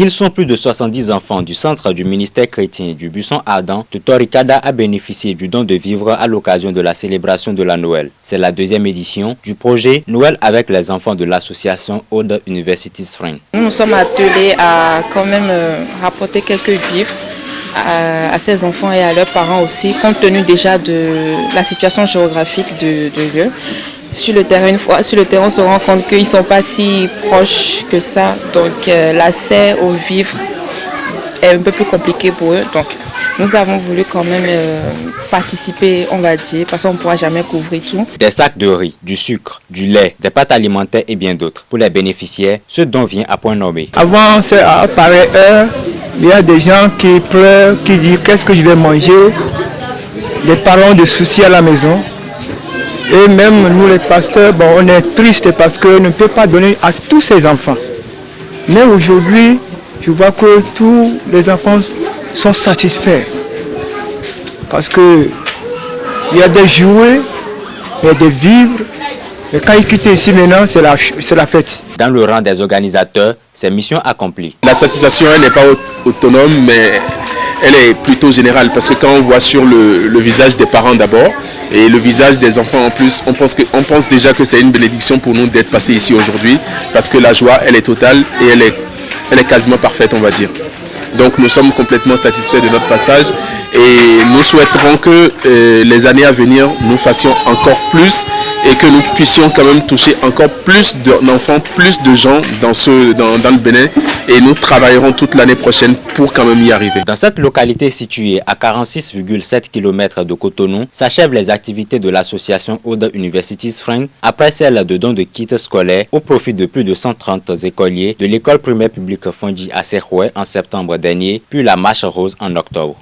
Ils sont plus de 70 enfants du centre du ministère chrétien du Buisson Ardent de Toricada à bénéficier du don de vivres à l'occasion de la célébration de la Noël. C'est la deuxième édition du projet Noël avec les enfants de l'association Aude Universities Friends. Nous nous sommes attelés à quand même rapporter quelques vivres à ces enfants et à leurs parents aussi, compte tenu déjà de la situation géographique de lieu. Sur le terrain, une fois sur le terrain, on se rend compte qu'ils ne sont pas si proches que ça, donc l'accès aux vivres est un peu plus compliqué pour eux. Donc nous avons voulu quand même participer, on va dire, parce qu'on ne pourra jamais couvrir tout. Des sacs de riz, du sucre, du lait, des pâtes alimentaires et bien d'autres. Pour les bénéficiaires, ce don vient à point nommé. Avant, c'est à pareille heure, il y a des gens qui pleurent, qui disent qu'est-ce que je vais manger. Les parents de soucis à la maison. Et même nous les pasteurs, on est tristes parce qu'on ne peut pas donner à tous ces enfants. Mais aujourd'hui, je vois que tous les enfants sont satisfaits. Parce qu'il y a des jouets, il y a des vivres. Et quand ils quittent ici maintenant, c'est la fête. Dans le rang des organisateurs, c'est mission accomplie. La satisfaction, elle n'est pas autonome, mais elle est plutôt générale. Parce que quand on voit sur le visage des parents d'abord, et le visage des enfants en plus, on pense déjà que c'est une bénédiction pour nous d'être passés ici aujourd'hui. Parce que la joie, elle est totale et elle est quasiment parfaite, on va dire. Donc nous sommes complètement satisfaits de notre passage et nous souhaiterons que les années à venir, nous fassions encore plus et que nous puissions quand même toucher encore plus d'enfants, plus de gens dans le Bénin, et nous travaillerons toute l'année prochaine pour quand même y arriver. Dans cette localité située à 46,7 km de Cotonou, s'achèvent les activités de l'association Aude Universities Friends après celle de dons de kits scolaires au profit de plus de 130 écoliers de l'école primaire publique Fondi à Serrouet en septembre dernier, puis la marche rose en octobre.